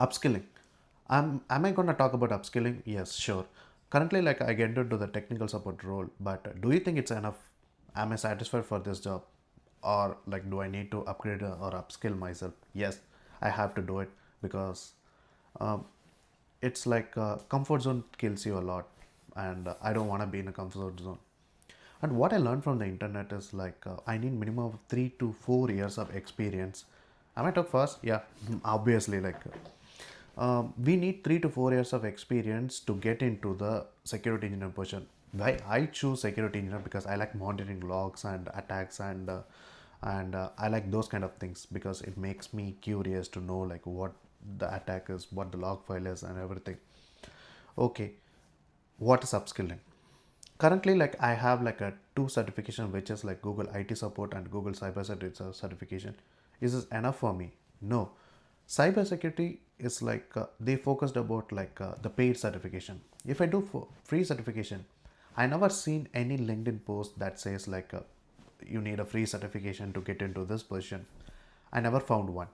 Upskilling. Am I gonna talk about upskilling? Yes, sure. Currently, like I get into the technical support role, but do you think it's enough? Am I satisfied for this job, or like do I need to upgrade or upskill myself? Yes, I have to do it because um, it's like comfort zone kills you a lot, and I don't want to be in a comfort zone. And what I learned from the internet is like I need minimum of 3 to 4 years of experience. Am I talk fast? Yeah, obviously. Like we need 3 to 4 years of experience to get into the security engineer position. Why I choose security engineer? Because I like monitoring logs and attacks and I like those kind of things because it makes me curious to know like what the attack is, what the log file is, and everything. Okay, what is upskilling? Currently, like I have like a two certification, which is like Google IT support and Google cybersecurity certification. Is this enough for me? No. Cybersecurity is like they focused about like the paid certification. If I do for free certification, I never seen any LinkedIn post that says like you need a free certification to get into this position. I never found one.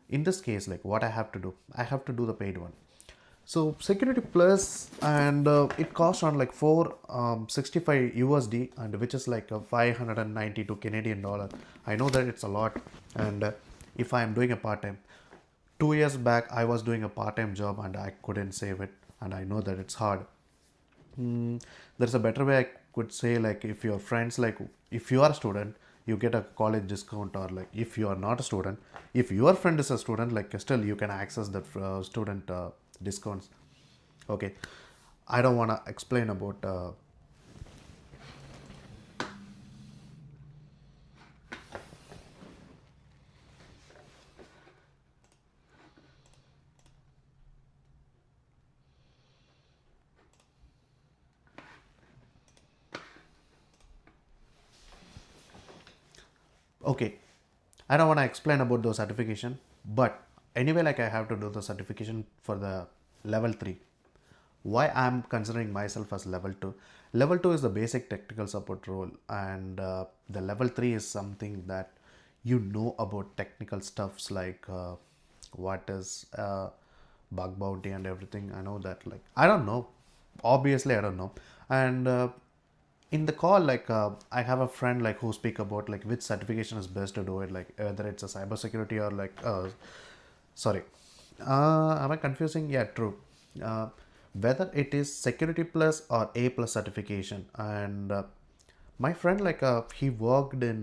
In this case, like what I have to do, I have to do the paid one. So security plus, and it costs on like 465 USD, and which is like 592 Canadian dollar. I know that it's a lot, and if I am doing a part time, 2 years back I was doing a part time job and I couldn't save it, and I know that it's hard. There's a better way I could say, like if your friends, like if you are a student, you get a college discount, or like if you are not a student, if your friend is a student, like still you can access that student discounts. Okay, I don't want to explain about okay, I don't want to explain about those certification, but anyway, like I have to do the certification for the level 3. Why I'm considering myself as level 2? Level 2 is the basic technical support role, and the level 3 is something that you know about technical stuffs like what is bug bounty and everything. I know that, like I don't know, obviously I don't know. And in the call, like I have a friend like who speak about like which certification is best to do it, like whether it's a cybersecurity or like sorry, am I confusing? Yeah, true. uh, Whether it is security plus or A plus certification. And my friend, like he worked in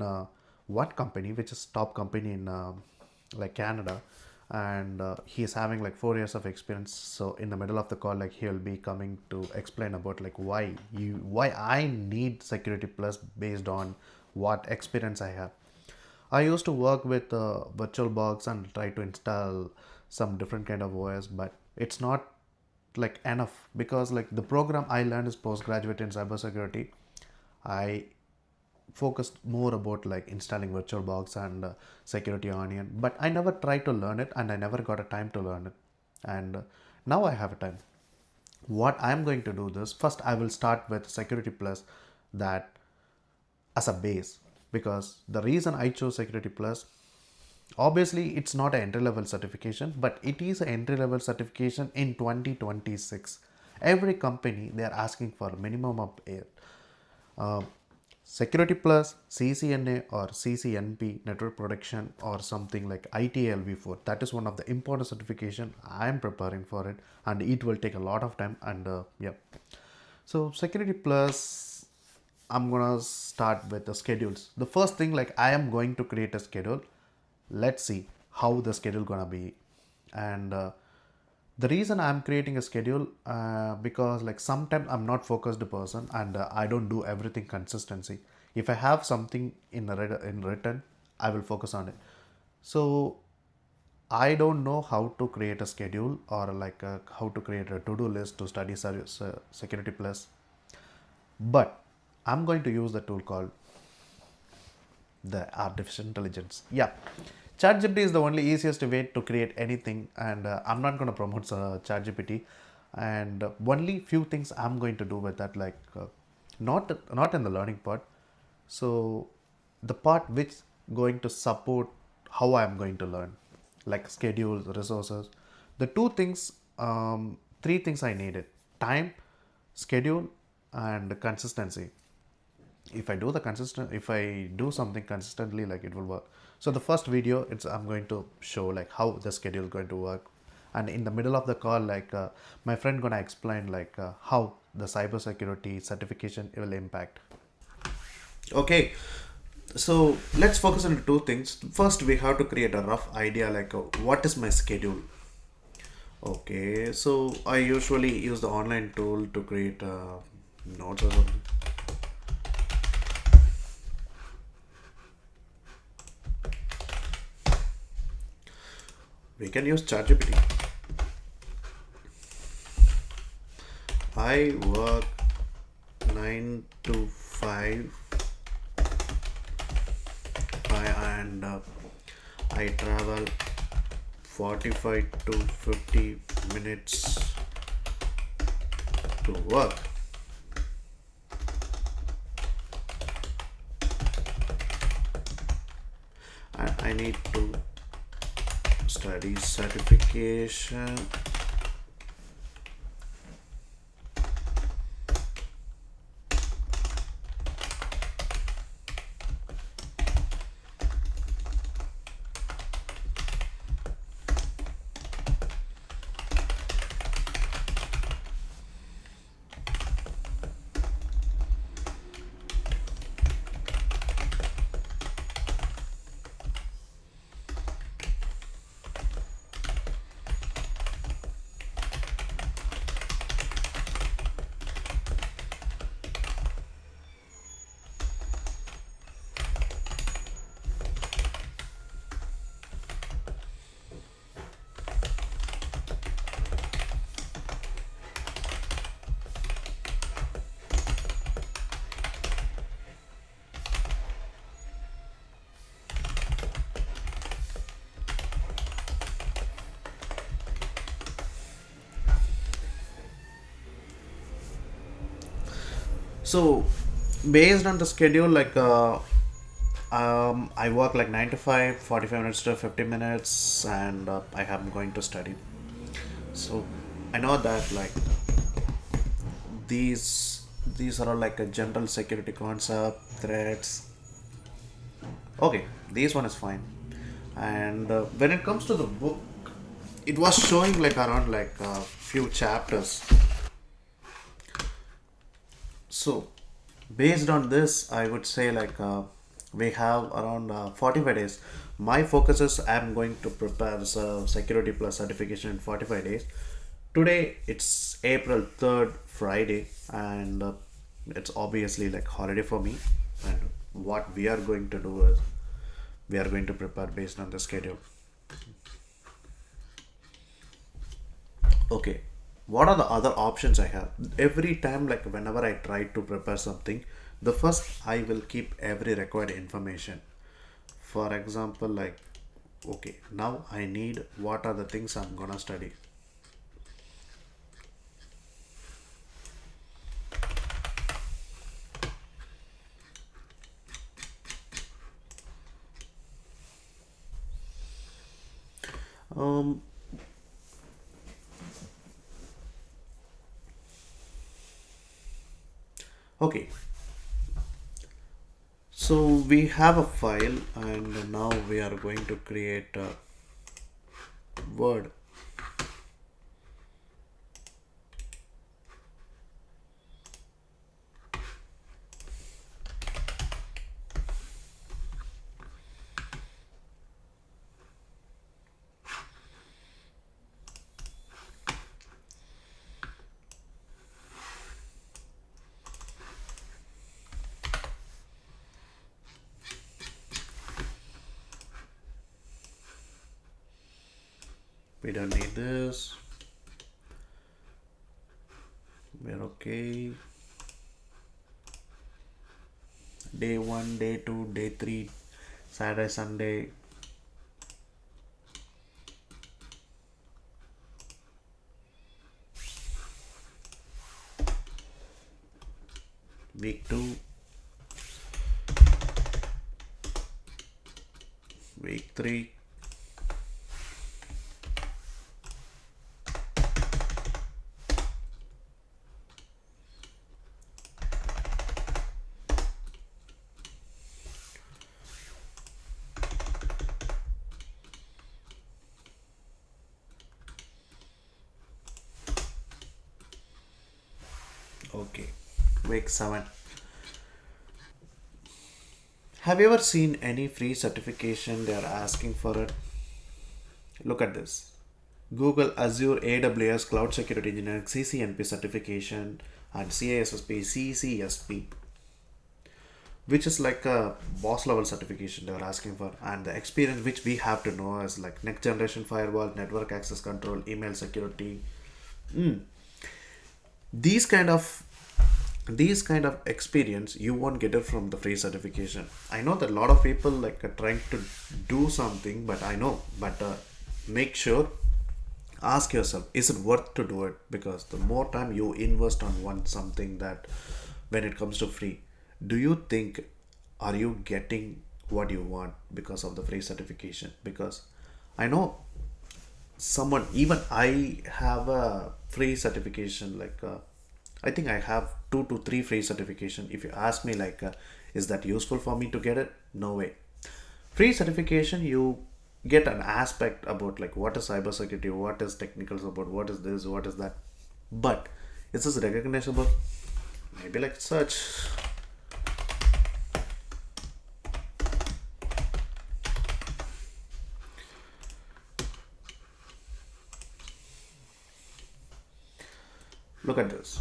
one company which is top company in like Canada, and he is having like 4 years of experience. So in the middle of the call, like he'll be coming to explain about like why I need security plus based on what experience I have. I used to work with VirtualBox and try to install some different kind of OS, but it's not like enough because like the program I learned is postgraduate in cybersecurity. I focused more about like installing VirtualBox and Security Onion, but I never tried to learn it and I never got a time to learn it. And now I have a time. What I'm going to do this first, I will start with Security Plus, that as a base, because the reason I chose Security Plus, obviously it's not an entry level certification, but it is an entry level certification in 2026. Every company they are asking for minimum of uh, Security Plus, CCNA or CCNP, Network Protection, or something like ITLV4. That is one of the important certification. I am preparing for it, and it will take a lot of time. And yeah, so Security Plus, I'm gonna start with the schedules. The first thing, like I am going to create a schedule. Let's see how the schedule gonna be. And the reason I'm creating a schedule, because like sometimes I'm not focused person, and I don't do everything consistency. If I have something in written, I will focus on it. So I don't know how to create a schedule, or like how to create a to-do list to study Security Plus, but I'm going to use the tool called the artificial intelligence. Yeah, ChatGPT is the only easiest way to create anything, and I'm not going to promote ChatGPT. And only few things I'm going to do with that, like not in the learning part. So the part which going to support how I'm going to learn, like schedules, resources. The three things I needed: time, schedule, and consistency. If I do something consistently, like, it will work. So the first video, it's I'm going to show like how the schedule is going to work, and in the middle of the call, like, my friend gonna explain like how the cybersecurity certification will impact. Okay, so let's focus on two things. First, we have to create a rough idea like what is my schedule. Okay, so I usually use the online tool to create notes or something. We can use ChatGPT. I work 9 to 5, and I travel 45 to 50 minutes to work. And I need to study certification. So based on the schedule, like, I work like 9 to 5, 45 minutes to 50 minutes, and I am going to study. So I know that, like, these are all like a general security concept, threats. Okay, this one is fine. And when it comes to the book, it was showing like around like a few chapters. So based on this, I would say like we have around 45 days. My focus is I'm going to prepare this security plus certification in 45 days. Today it's April 3rd, Friday, and it's obviously like holiday for me. And what we are going to do is we are going to prepare based on the schedule. Okay, what are the other options I have? Every time, like whenever I try to prepare something, the first I will keep every required information. For example, like, okay, now I need what are the things I'm gonna study. um okay, so we have a file, and now we are going to create a word. We don't need this. We're okay. Day 1, day 2, day 3, Saturday, Sunday. Week 2, week 3, Okay. Week 7. Have you ever seen any free certification they are asking for it? Look at this. Google Azure AWS Cloud Security Engineering CCNP certification and CISSP CCSP, which is like a boss level certification they are asking for, and the experience which we have to know is like next generation firewall, network access control, email security. These kind of experience you won't get it from the free certification. I know that a lot of people like are trying to do something, but I know, but make sure, ask yourself, is it worth to do it? Because the more time you invest on one something, that when it comes to free, do you think, are you getting what you want because of the free certification? Because I know someone, even I have a free certification, like I think I have 2 to 3 free certification. If you ask me like is that useful for me to get it? No way. Free certification, you get an aspect about like what is cybersecurity, what is technical support, what is this, what is that, but is this recognizable? Maybe like search. Look at this.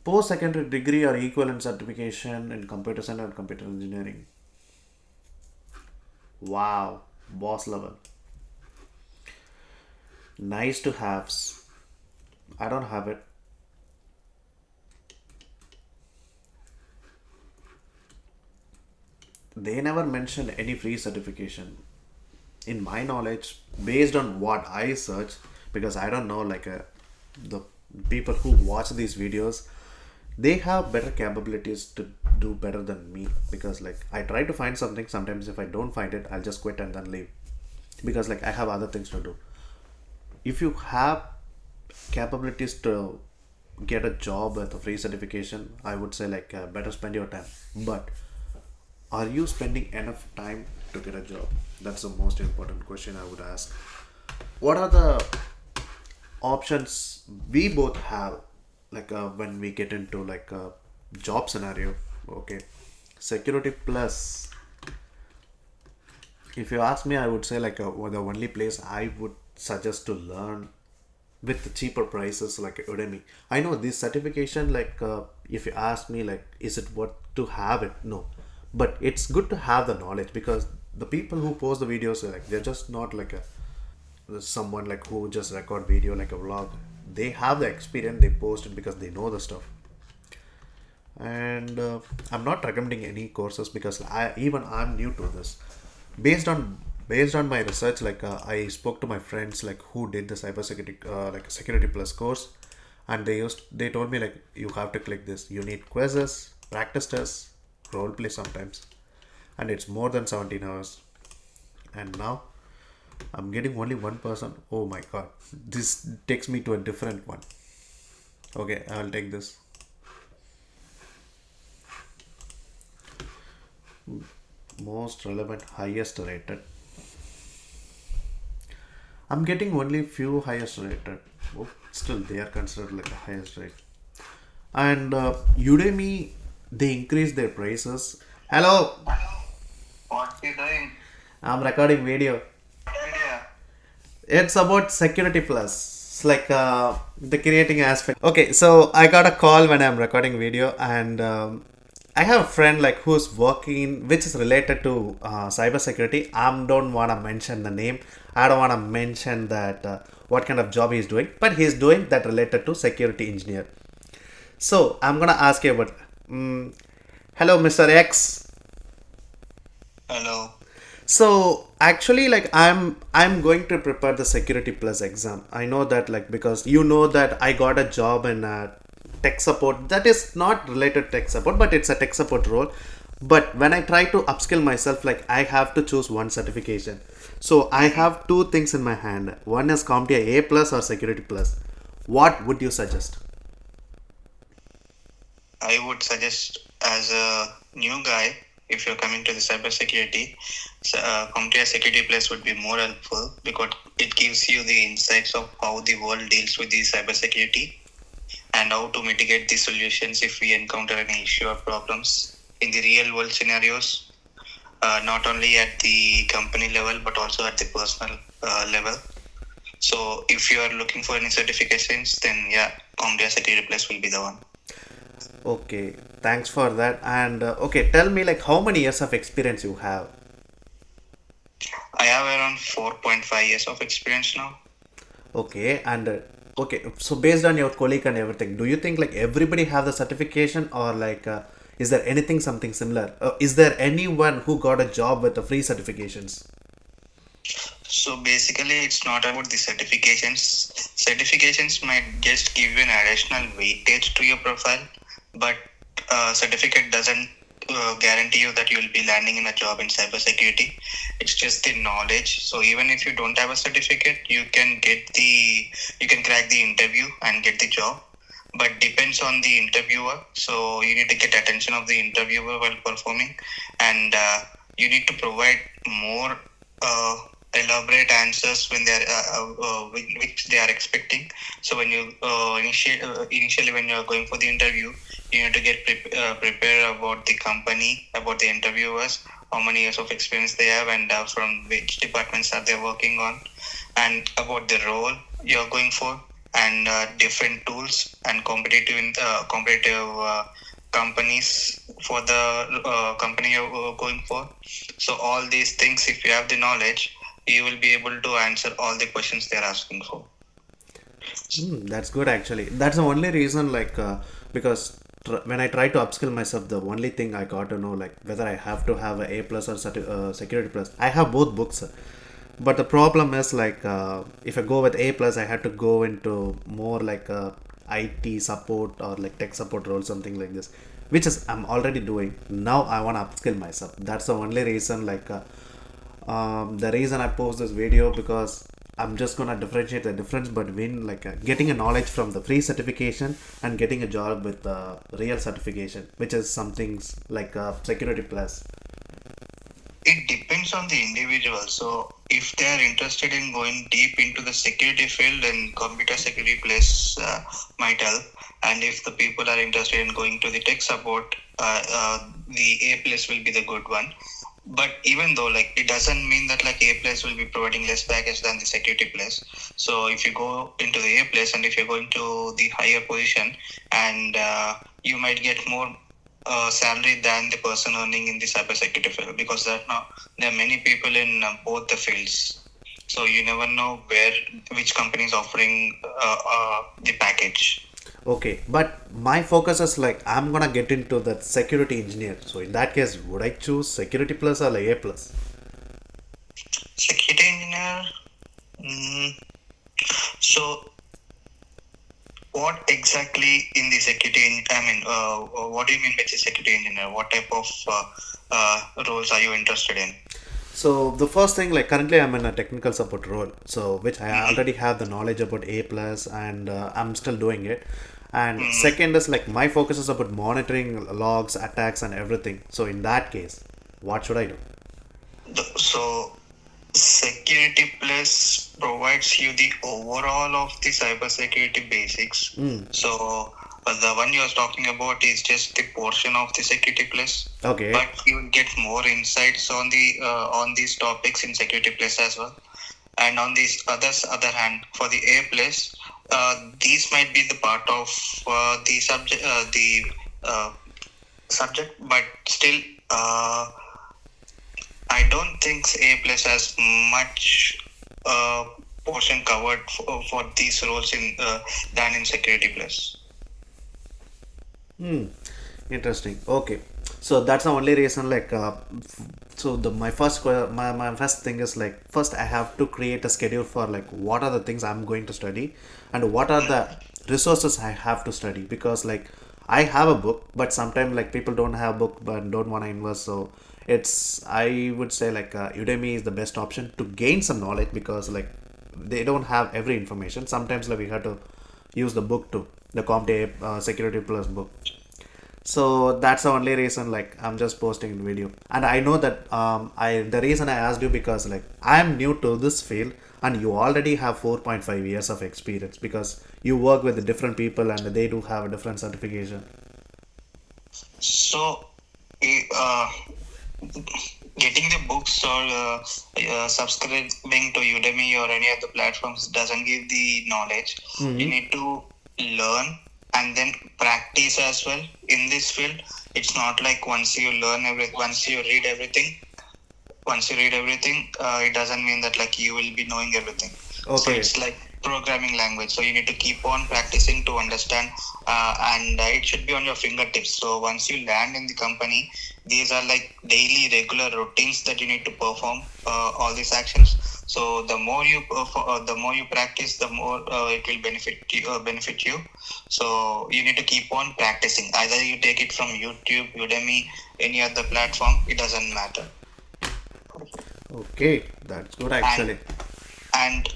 Post-secondary degree or equivalent certification in computer science and computer engineering. Wow, boss level. Nice to haves. I don't have it. They never mentioned any free certification. In my knowledge, based on what I search, because I don't know like the people who watch these videos, they have better capabilities to do better than me. Because like I try to find something, sometimes if I don't find it, I'll just quit and then leave, because like I have other things to do. If you have capabilities to get a job with a free certification, I would say like better spend your time. But are you spending enough time to get a job? That's the most important question I would ask. What are the options we both have, like when we get into like a job scenario? Okay, security plus, if you ask me, I would say like the only place I would suggest to learn with the cheaper prices like Udemy. I know this certification, like if you ask me like is it worth to have it? No, but it's good to have the knowledge, because the people who post the videos are like, they're just not like a someone like who just record video like a vlog. They have the experience, they post it because they know the stuff. And I'm not recommending any courses, because I'm new to this. Based on my research, like I spoke to my friends like who did the cybersecurity like security plus course, and they told me like you have to click this, you need quizzes, practice tests, role play sometimes, and it's more than 17 hours. And now I'm getting only one person. Oh my god, this takes me to a different one. Okay, I'll take this. Most relevant, highest rated. I'm getting only few highest rated. Oh, still, they are considered like the highest rate. And Udemy, they increase their prices. Hello, What you doing? I'm recording video. Video. It's about security plus. It's like the creating aspect. Okay, so I got a call when I'm recording video, and I have a friend like who's working, which is related to cybersecurity. I don't wanna mention the name. I don't wanna mention that what kind of job he's doing, but he's doing that related to security engineer. So I'm gonna ask you about. Hello, Mr. X. Hello. So actually, like I'm going to prepare the security plus exam. I know that like because you know that I got a job in tech support. That is not related to tech support, but it's a tech support role. But when I try to upskill myself, like I have to choose one certification. So I have two things in my hand. One is CompTIA A plus or security plus. What would you suggest? I would suggest as a new guy, if you're coming to the cybersecurity, CompTIA Security Plus would be more helpful because it gives you the insights of how the world deals with the cybersecurity. and how to mitigate the solutions if we encounter any issue or problems in the real world scenarios, not only at the company level but also at the personal level. So if you are looking for any certifications, then yeah, CompTIA Security Plus will be the one. Okay, thanks for that. And okay, tell me like how many years of experience you have? I have around 4.5 years of experience now. Okay, and okay, so based on your colleague and everything, do you think like everybody have the certification or like is there anything something similar? Is there anyone who got a job with the free certifications? So basically, it's not about the certifications. Certifications might just give you an additional weightage to your profile, but certificate doesn't guarantee you that you will be landing in a job in cybersecurity. It's just the knowledge. So even if you don't have a certificate, you can crack the interview and get the job. But depends on the interviewer. So you need to get attention of the interviewer while performing, and you need to provide more uh, elaborate answers when they are which they are expecting. So when you initially when you are going for the interview, you need to get prepared about the company, about the interviewers, how many years of experience they have, and from which departments are they working on, and about the role you are going for, and different tools and competitive companies for the company you're going for. So all these things, if you have the knowledge, you will be able to answer all the questions they're asking for. That's good actually. That's the only reason like because when I try to upskill myself, the only thing I got to know like whether I have to have a A plus or security plus. I have both books, but the problem is like if I go with A plus, I had to go into more like IT support or like tech support role, something like this, which is I'm already doing. Now I want to upskill myself. That's the only reason like the reason I post this video because I'm just gonna differentiate the difference between like getting a knowledge from the free certification and getting a job with real certification, which is something like security plus. It depends on the individual. So if they are interested in going deep into the security field, then computer security place might help. And if the people are interested in going to the tech support, the A plus will be the good one. But even though like it doesn't mean that like A plus will be providing less package than the security plus. So if you go into the A plus and if you're going to the higher position, and you might get more salary than the person earning in the cybersecurity field, because that now there are many people in both the fields. So you never know which company is offering the package. Okay, but my focus is like I'm gonna get into that security engineer. So in that case, would I choose security plus or like A plus? Security engineer. Mm, so what exactly in the security? I mean, what do you mean by the security engineer? What type of roles are you interested in? So the first thing, like currently I'm in a technical support role, so which I already have the knowledge about A plus, and I'm still doing it. And second is like my focus is about monitoring logs, attacks, and everything. So in that case, what should I do? So Security Plus provides you the overall of the cybersecurity basics. So the one you're talking about is just the portion of the Security Plus, Okay. but you will get more insights on these topics in Security Plus as well. And on this other hand, for the A Plus, these might be the part of the subject, but still. I don't think A plus has much uh, portion covered for these roles in than in Security Plus. Interesting. Okay. So that's the only reason like so the my first thing is like first I have to create a schedule for like what are the things I'm going to study and what are the resources I have to study because like I have a book but sometimes like people don't have book but don't want to invest, so it's I would say like Udemy is the best option to gain some knowledge because like they don't have every information. Sometimes like we have to use the book too, the CompTIA Security Plus book. So that's the only reason like I'm just posting the video. And I know that I the reason I asked you because like I'm new to this field and you already have 4.5 years of experience because you work with different people and they do have a different certification. So, uh, getting the books or subscribing to Udemy or any other platforms doesn't give the knowledge. You need to learn and then practice as well in this field. It's not like once you read everything, it doesn't mean that like you will be knowing everything. So Okay. it's like programming language, so you need to keep on practicing to understand, and it should be on your fingertips. So once you land in the company, these are like daily regular routines that you need to perform, all these actions. So the more you the more you practice, the more it will benefit you. So you need to keep on practicing. Either you take it from YouTube, Udemy, any other platform, it doesn't matter. Okay, that's good and actually. and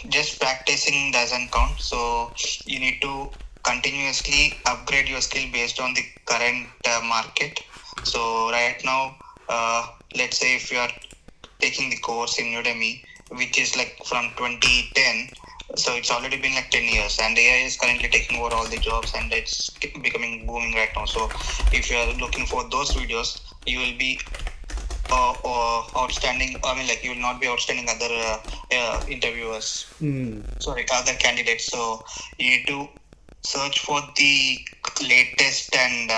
just practicing doesn't count, so you need to continuously upgrade your skill based on the current market. So right now, let's say if you are taking the course in Udemy, which is like from 2010, so it's already been like 10 years, and AI is currently taking over all the jobs, and it's becoming booming right now. So if you are looking for those videos, you will be outstanding. I mean, like you will not be outstanding other interviewers. Sorry, other candidates. So you need to search for the latest and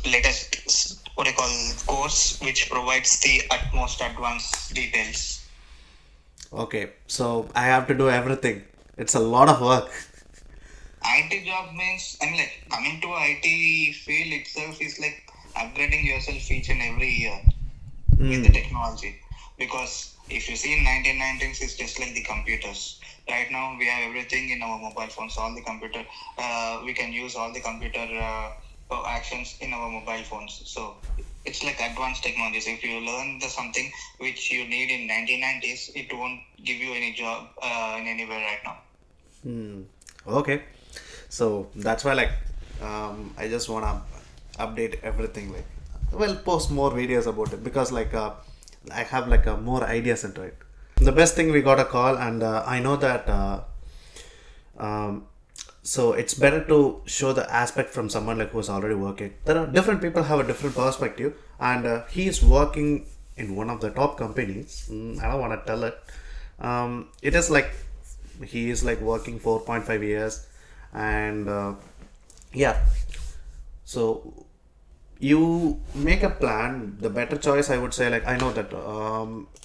latest what I call course which provides the utmost advanced details. Okay, so I have to do everything. It's a lot of work. IT job means, I mean, like coming to IT field itself is like upgrading yourself each and every year with the technology. Because if you see in 1990s, it's just like the computers. Right now, we have everything in our mobile phones. All the computer, we can use all the computer actions in our mobile phones. So it's like advanced technologies. If you learn something which you need in 1990s, it won't give you any job in anywhere right now. Okay, so that's why like I just wanna update everything like well post more videos about it because like I have like more ideas into it. The best thing we got a call and I know that um, so it's better to show the aspect from someone like who's already working. There are different people have a different perspective and he is working in one of the top companies. I don't want to tell it. It is like he is like working 4.5 years and yeah, so you make a plan. The better choice I would say like I know that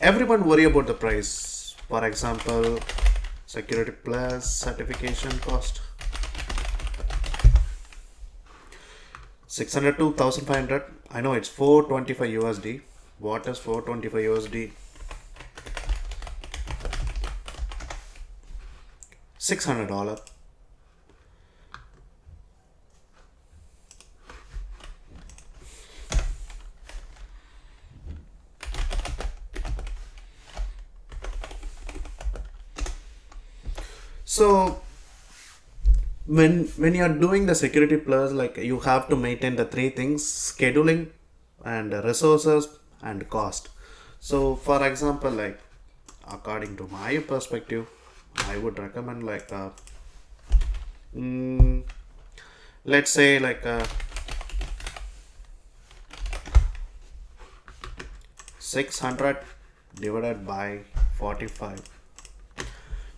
everyone worry about the price. For example, security plus certification cost 600 to 1500. I know it's 425 USD. What is 425 USD? $600. So when you're doing the security plus like you have to maintain the three things: scheduling and resources and cost. So for example like according to my perspective I would recommend like mm, let's say like 600 divided by 45,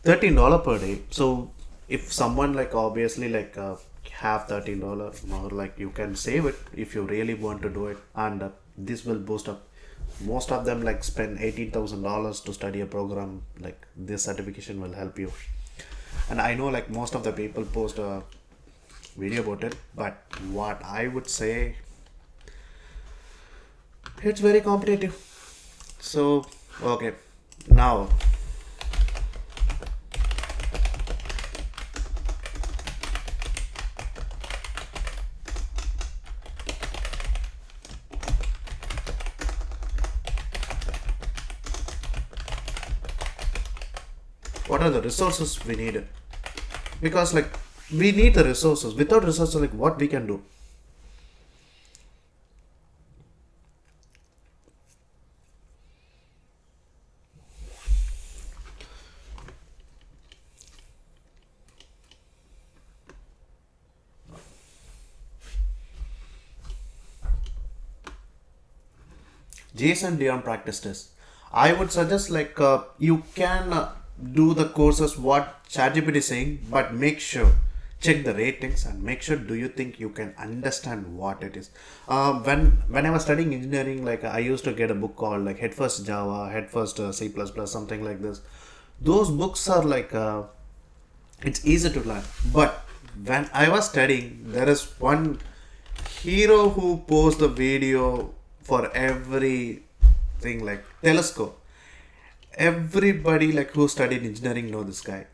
$13 per day. So if someone like obviously like have $13 more, like you can save it if you really want to do it, and this will boost up. Most of them like spend $18,000 to study a program. Like this certification will help you, and I know like most of the people post a video about it. But what I would say, it's very competitive. So okay, now what are the resources we need? Because like we need the resources. Without resources, like what we can do? Jason Dion practice test. I would suggest like you can do the courses what ChatGPT is saying, but make sure check the ratings and make sure do you think you can understand what it is. When I was studying engineering, like I used to get a book called like Head First Java, Head First C++, something like this. Those books are like it's easy to learn, but when I was studying, there is one hero who posts the video for every thing like telescope. Everybody like who studied engineering know this guy.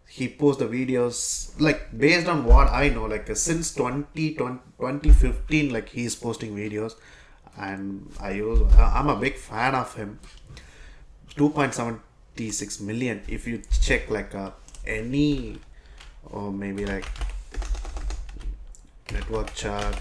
He posts the videos like based on what I know, like since 2015, like he's posting videos, and I'm a big fan of him. 2.76 million if you check like any, or maybe like network chart,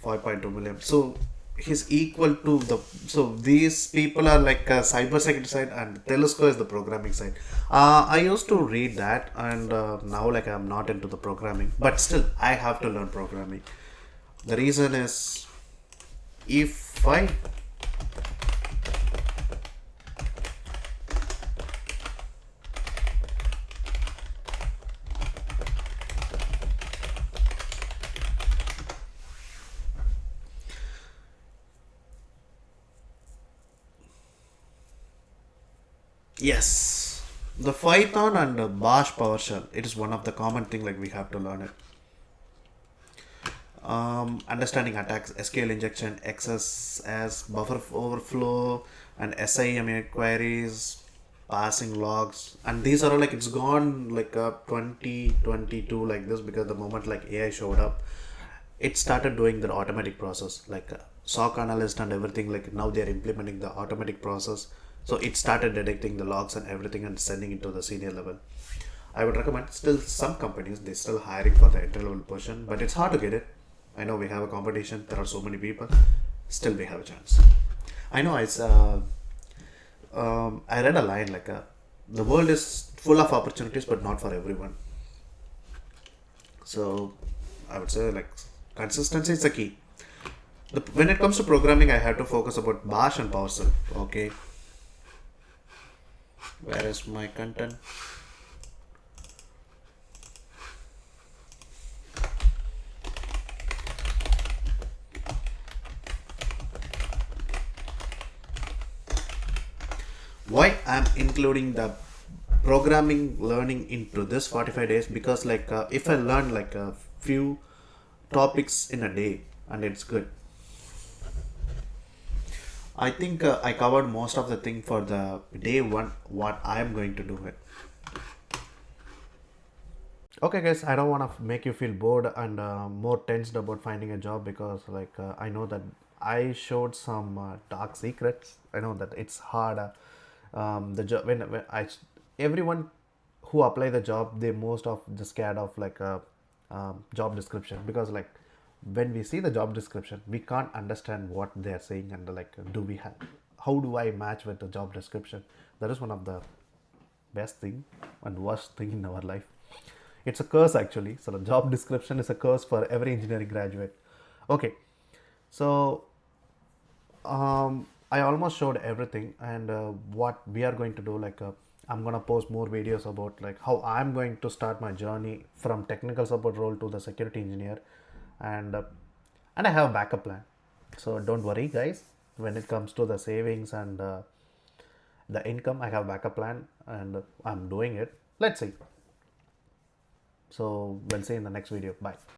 5.2 million. So he's equal to the, so these people are like cyber security side and telesco is the programming side. I used to read that, and now like I'm not into the programming, but still I have to learn programming. The reason is, if I yes, the Python and the Bash PowerShell, it is one of the common thing like we have to learn it. Understanding attacks, SQL injection, XSS, buffer overflow, and SIM queries, passing logs, and these are all like it's gone like 2022 like this, because the moment like AI showed up, it started doing the automatic process like SOC analyst and everything. Like now they are implementing the automatic process, so it started detecting the logs and everything and sending it to the senior level. I would recommend, still some companies they still hiring for the entry level position, but it's hard to get it. I know we have a competition. There are so many people. Still, we have a chance. I know it's. I read a line like, "The world is full of opportunities, but not for everyone." So, I would say like consistency is the key. When it comes to programming, I have to focus about Bash and PowerShell. Okay, where is my content? Why I'm including the programming learning into this 45 days, because like if I learn like a few topics in a day and it's good, I think I covered most of the thing for the day one what I am going to do it. Okay guys, I don't want to make you feel bored and more tensed about finding a job, because like I know that I showed some dark secrets. I know that it's hard. The job when everyone who apply the job, they most of the scared of like a job description, because like when we see the job description we can't understand what they are saying, and like do we have, how do I match with the job description? That is one of the best thing and worst thing in our life. It's a curse actually. So the job description is a curse for every engineering graduate. Okay, so I almost showed everything, and what we are going to do, like I'm gonna post more videos about like how I'm going to start my journey from technical support role to the security engineer, and I have a backup plan. So don't worry, guys. When it comes to the savings and the income, I have a backup plan, and I'm doing it. Let's see. So we'll see in the next video. Bye.